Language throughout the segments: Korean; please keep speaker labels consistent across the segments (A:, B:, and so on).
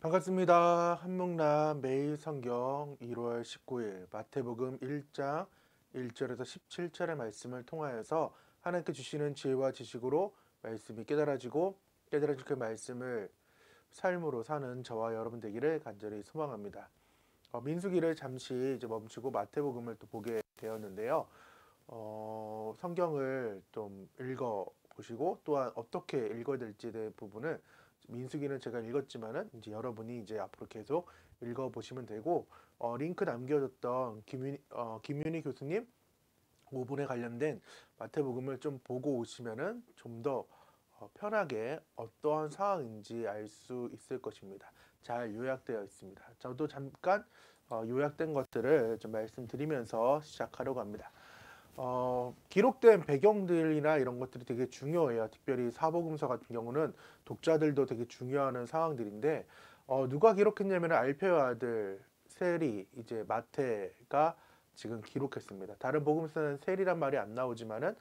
A: 반갑습니다. 한묵남 매일 성경 1월 19일 마태복음 1장 1절에서 17절의 말씀을 통하여서 하나님께 주시는 지혜와 지식으로 말씀이 깨달아지고 깨달아진 그 말씀을 삶으로 사는 저와 여러분 되기를 간절히 소망합니다. 민수기를 잠시 이제 멈추고 마태복음을 또 보게 되었는데요. 성경을 좀 읽어 보시고 또한 어떻게 읽어야 될지에 대한 부분을 민수기는 제가 읽었지만은 이제 여러분이 이제 앞으로 계속 읽어 보시면 되고 링크 남겨줬던 김윤희 교수님 5분에 관련된 마태복음을 좀 보고 오시면은 좀 더 편하게 어떠한 상황인지 알 수 있을 것입니다. 잘 요약되어 있습니다. 저도 잠깐 요약된 것들을 좀 말씀드리면서 시작하려고 합니다. 기록된 배경들이나 이런 것들이 되게 중요해요. 특별히 사복음서 같은 경우는 독자들도 되게 중요한 상황들인데 누가 기록했냐면 알페의 아들 셀이 이제 마태가 지금 기록했습니다. 다른 복음서는 셀이란 말이 안 나오지만은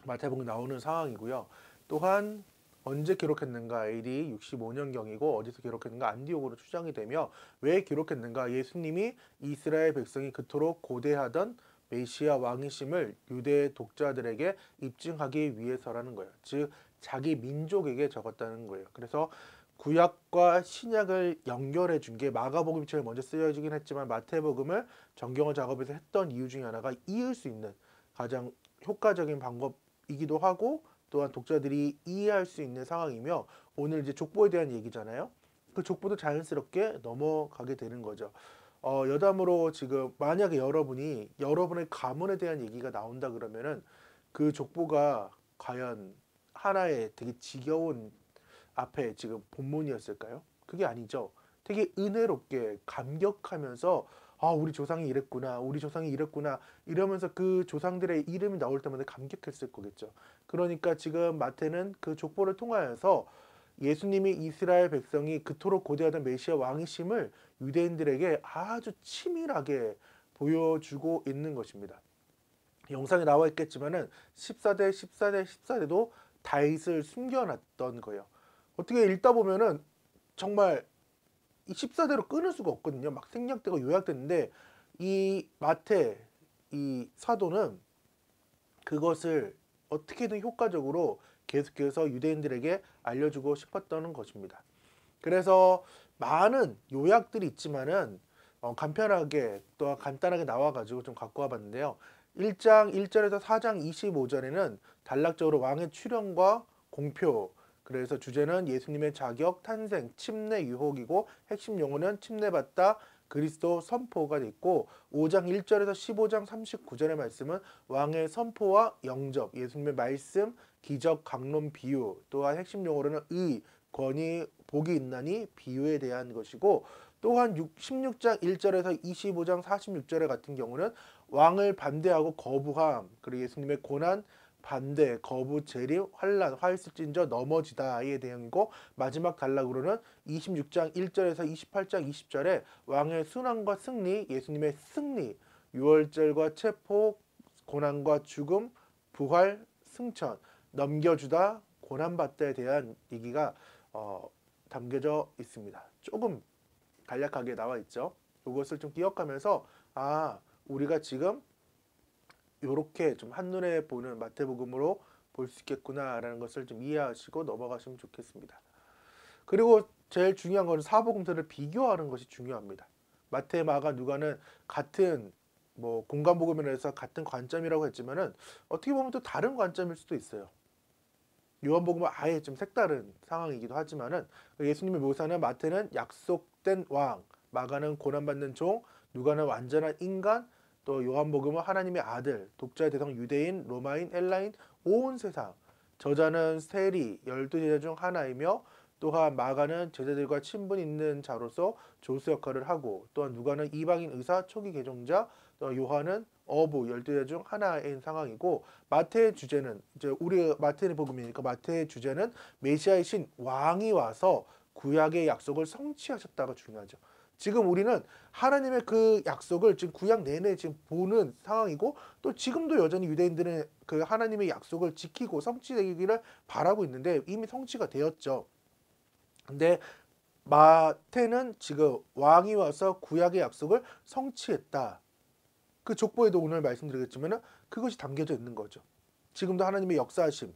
A: 마태복음 나오는 상황이고요. 또한 언제 기록했는가? AD 65년경이고 어디서 기록했는가? 안디옥으로 추정이 되며 왜 기록했는가? 예수님이 이스라엘 백성이 그토록 고대하던 메시아 왕이심을 유대 독자들에게 입증하기 위해서라는 거예요. 즉 자기 민족에게 적었다는 거예요. 그래서 구약과 신약을 연결해 준 게 마가복음처럼 먼저 쓰여지긴 했지만 마태복음을 정경화 작업에서 했던 이유 중에 하나가 이을 수 있는 가장 효과적인 방법이기도 하고 또한 독자들이 이해할 수 있는 상황이며 오늘 이제 족보에 대한 얘기잖아요. 그 족보도 자연스럽게 넘어가게 되는 거죠. 여담으로 지금 만약에 여러분이 여러분의 가문에 대한 얘기가 나온다 그러면은 그 족보가 과연 하나의 되게 지겨운 앞에 지금 본문이었을까요? 그게 아니죠. 되게 은혜롭게 감격하면서 우리 조상이 이랬구나, 우리 조상이 이랬구나 이러면서 그 조상들의 이름이 나올 때마다 감격했을 거겠죠. 그러니까 지금 마태는 그 족보를 통하여서 예수님이 이스라엘 백성이 그토록 고대하던 메시아 왕이심을 유대인들에게 아주 치밀하게 보여주고 있는 것입니다. 영상에 나와 있겠지만은 14대, 14대, 14대도 다윗을 숨겨놨던 거예요. 어떻게 읽다 보면은 정말 이 14대로 끊을 수가 없거든요. 막 생략되고 요약됐는데 이 마태 이 사도는 그것을 어떻게든 효과적으로 계속해서 유대인들에게 알려주고 싶었던 것입니다. 그래서 많은 요약들이 있지만은 간편하게 또 간단하게 나와가지고 좀 갖고 와봤는데요. 1장 1절에서 4장 25절에는 단락적으로 왕의 출현과 공표, 그래서 주제는 예수님의 자격, 탄생, 침례 유혹이고 핵심 용어는 침례받다, 그리스도 선포가 있고 5장 1절에서 15장 39절의 말씀은 왕의 선포와 영접, 예수님의 말씀, 기적, 강론, 비유, 또한 핵심 용어로는 의, 권위, 복이 있나니 비유에 대한 것이고 또한 16장 1절에서 25장 46절에 같은 경우는 왕을 반대하고 거부함, 그리고 예수님의 고난, 반대, 거부, 재림, 환란, 화있을진저 넘어지다의 내용이고 마지막 단락으로는 26장 1절에서 28장 20절에 왕의 순환과 승리, 예수님의 승리, 유월절과 체포, 고난과 죽음, 부활, 승천, 넘겨주다, 고난받다에 대한 얘기가 담겨져 있습니다. 조금 간략하게 나와 있죠. 이것을 좀 기억하면서 우리가 지금 이렇게 좀 한눈에 보는 마태복음으로 볼 수 있겠구나라는 것을 좀 이해하시고 넘어가시면 좋겠습니다. 그리고 제일 중요한 것은 사복음서를 비교하는 것이 중요합니다. 마태, 마가, 누가는 같은 뭐 공간복음이라서 같은 관점이라고 했지만은 어떻게 보면 또 다른 관점일 수도 있어요. 요한복음은 아예 좀 색다른 상황이기도 하지만은 예수님의 묘사는 마태는 약속된 왕, 마가는 고난받는 종, 누가는 완전한 인간, 또 요한복음은 하나님의 아들, 독자의 대상 유대인, 로마인, 헬라인, 온 세상. 저자는 세리, 12제자 중 하나이며 또한 마가는 제자들과 친분 있는 자로서 조수 역할을 하고 또한 누가는 이방인 의사, 초기 개종자, 또 요한은 어부, 12제자 중 하나인 상황이고 마태의 주제는 이제 우리 마태의 복음이니까 마태의 주제는 메시아의 신 왕이 와서 구약의 약속을 성취하셨다가 중요하죠. 지금 우리는 하나님의 그 약속을 지금 구약 내내 지금 보는 상황이고 또 지금도 여전히 유대인들은 그 하나님의 약속을 지키고 성취되기를 바라고 있는데 이미 성취가 되었죠. 근데 마태는 지금 왕이 와서 구약의 약속을 성취했다. 그 족보에도 오늘 말씀드리겠지만 그것이 담겨져 있는 거죠. 지금도 하나님의 역사하심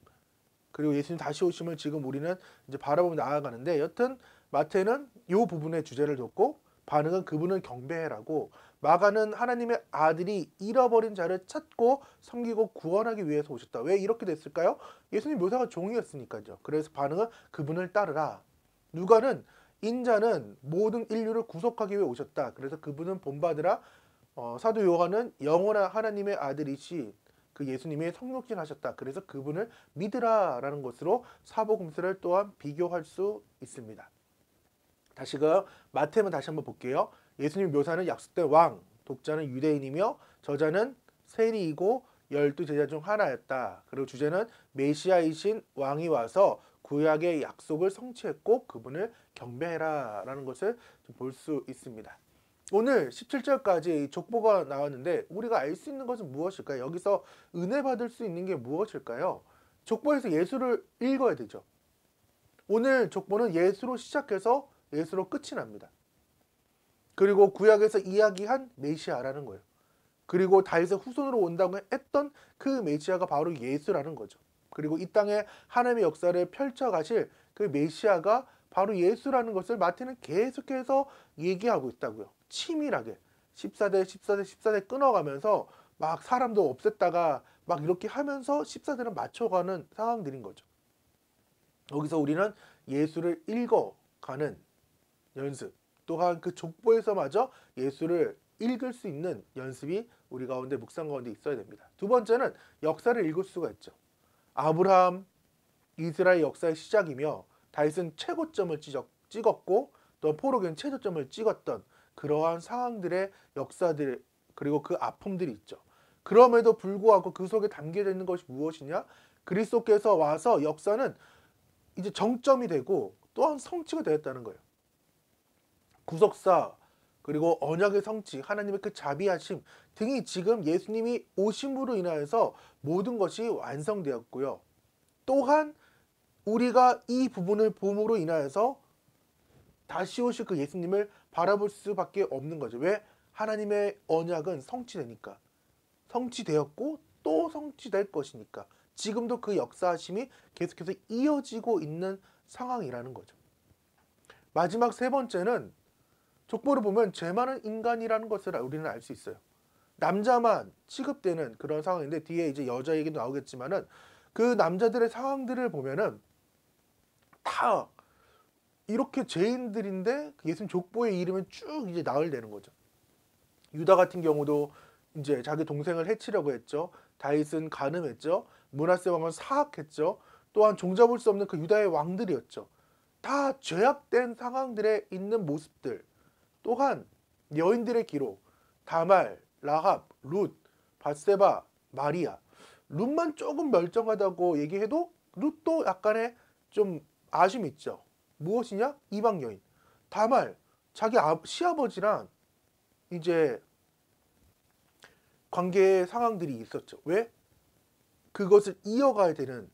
A: 그리고 예수님 다시 오심을 지금 우리는 이제 바라보며 나아가는데 여튼 마태는 이 부분에 주제를 뒀고 반응은 그분을 경배해라고 마가는 하나님의 아들이 잃어버린 자를 찾고 섬기고 구원하기 위해서 오셨다. 왜 이렇게 됐을까요? 예수님 묘사가 종이었으니까요. 그래서 반응은 그분을 따르라. 누가는 인자는 모든 인류를 구속하기 위해 오셨다. 그래서 그분은 본받으라. 사도 요한은 영원한 하나님의 아들이시 그 예수님이 성육신하셨다. 그래서 그분을 믿으라라는 것으로 사복음서를 또한 비교할 수 있습니다. 다시금 마태만 다시 한번 볼게요. 예수님 묘사는 약속된 왕, 독자는 유대인이며 저자는 세리이고 12제자 중 하나였다. 그리고 주제는 메시아이신 왕이 와서 구약의 약속을 성취했고 그분을 경배해라 라는 것을 볼 수 있습니다. 오늘 17절까지 족보가 나왔는데 우리가 알 수 있는 것은 무엇일까요? 여기서 은혜 받을 수 있는 게 무엇일까요? 족보에서 예수를 읽어야 되죠. 오늘 족보는 예수로 시작해서 예수로 끝이 납니다. 그리고 구약에서 이야기한 메시아라는 거예요. 그리고 다윗의 후손으로 온다고 했던 그 메시아가 바로 예수라는 거죠. 그리고 이 땅에 하나님의 역사를 펼쳐가실 그 메시아가 바로 예수라는 것을 마태는 계속해서 얘기하고 있다고요. 치밀하게 14대 14대 14대 끊어가면서 막 사람도 없앴다가 막 이렇게 하면서 14대를 맞춰가는 상황들인 거죠. 여기서 우리는 예수를 읽어가는 연습 또한 그 족보에서마저 예수를 읽을 수 있는 연습이 우리 가운데 묵상 가운데 있어야 됩니다. 두 번째는 역사를 읽을 수가 있죠. 아브라함, 이스라엘 역사의 시작이며 다윗은 최고점을 찍었고 또 포로기는 최저점을 찍었던 그러한 상황들의 역사들 그리고 그 아픔들이 있죠. 그럼에도 불구하고 그 속에 담겨져 있는 것이 무엇이냐? 그리스도께서 와서 역사는 이제 정점이 되고 또한 성취가 되었다는 거예요. 구속사 그리고 언약의 성취, 하나님의 그 자비하심 등이 지금 예수님이 오심으로 인하여서 모든 것이 완성되었고요. 또한 우리가 이 부분을 봄으로 인하여서 다시 오실 그 예수님을 바라볼 수밖에 없는 거죠. 왜? 하나님의 언약은 성취되니까. 성취되었고 또 성취될 것이니까. 지금도 그 역사하심이 계속해서 이어지고 있는 상황이라는 거죠. 마지막 세 번째는 족보를 보면 죄 많은 인간이라는 것을 우리는 알 수 있어요. 남자만 취급되는 그런 상황인데 뒤에 이제 여자 얘기도 나오겠지만은 그 남자들의 상황들을 보면은 다 이렇게 죄인들인데 예수님 족보의 이름이 쭉 이제 나열되는 거죠. 유다 같은 경우도 이제 자기 동생을 해치려고 했죠. 다윗은 간음했죠. 므낫세 왕은 사악했죠. 또한 종잡을 수 없는 그 유다의 왕들이었죠. 다 죄악된 상황들에 있는 모습들. 또한 여인들의 기록, 다말, 라합, 룻, 밧세바, 마리아. 룻만 조금 멀쩡하다고 얘기해도 룻도 약간의 좀 아쉬움이 있죠. 무엇이냐? 이방 여인. 다말, 자기 시아버지랑 이제 관계의 상황들이 있었죠. 왜? 그것을 이어가야 되는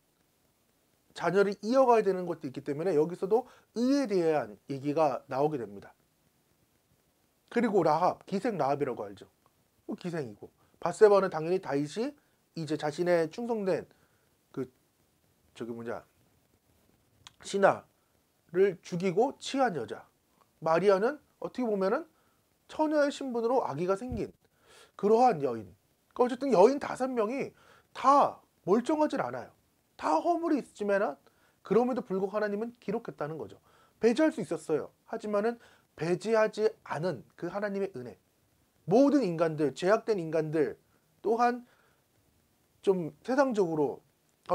A: 자녀를 이어가야 되는 것도 있기 때문에 여기서도 의에 대한 얘기가 나오게 됩니다. 그리고 라합, 기생 라합이라고 알죠. 기생이고 밧세바는 당연히 다윗이 이제 자신의 충성된 그 신하를 죽이고 취한 여자. 마리아는 어떻게 보면은 처녀의 신분으로 아기가 생긴 그러한 여인. 어쨌든 여인 5명이 다 멀쩡하질 않아요. 다 허물이 있지만 그럼에도 불구하고 하나님은 기록했다는 거죠. 배제할 수 있었어요. 하지만은 배제하지 않은 그 하나님의 은혜. 모든 인간들, 죄악된 인간들 또한 좀 세상적으로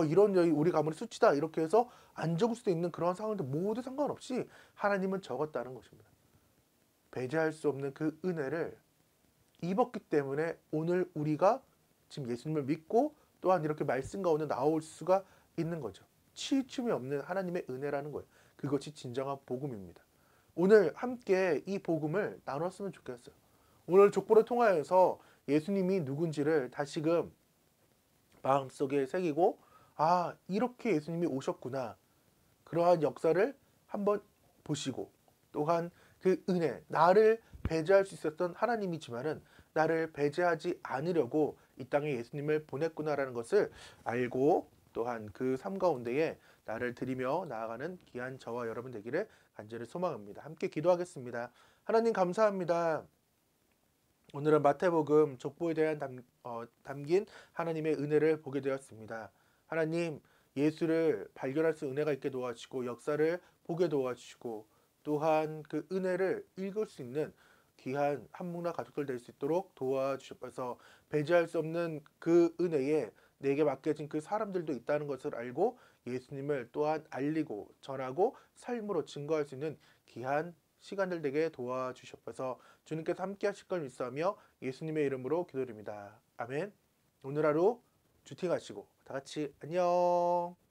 A: 이런 여인 우리 가문의 수치다 이렇게 해서 안 적을 수도 있는 그런 상황들 모두 상관없이 하나님은 적었다는 것입니다. 배제할 수 없는 그 은혜를 입었기 때문에 오늘 우리가 지금 예수님을 믿고 또한 이렇게 말씀 가운데 나올 수가 있는 거죠. 치우침이 없는 하나님의 은혜라는 거예요. 그것이 진정한 복음입니다. 오늘 함께 이 복음을 나눴으면 좋겠어요. 오늘 족보를 통하여서 예수님이 누군지를 다시금 마음속에 새기고 이렇게 예수님이 오셨구나. 그러한 역사를 한번 보시고 또한 그 은혜, 나를 배제할 수 있었던 하나님이지만은 나를 배제하지 않으려고 이 땅에 예수님을 보냈구나라는 것을 알고 또한 그 삶 가운데에 나를 드리며 나아가는 귀한 저와 여러분 되기를 간절히 소망합니다. 함께 기도하겠습니다. 하나님 감사합니다. 오늘은 마태복음 족보에 대한 담긴 하나님의 은혜를 보게 되었습니다. 하나님, 예수를 발견할 수 은혜가 있게 도와주시고 역사를 보게 도와주시고 또한 그 은혜를 읽을 수 있는 귀한 한묵나 가족들 될 수 있도록 도와주셔서 배제할 수 없는 그 은혜에 내게 맡겨진 그 사람들도 있다는 것을 알고 예수님을 또한 알리고 전하고 삶으로 증거할 수 있는 귀한 시간들 되게 도와주셔서 주님께서 함께 하실 걸 믿사오며 예수님의 이름으로 기도드립니다. 아멘. 오늘 하루 주팅하시고 다 같이 안녕.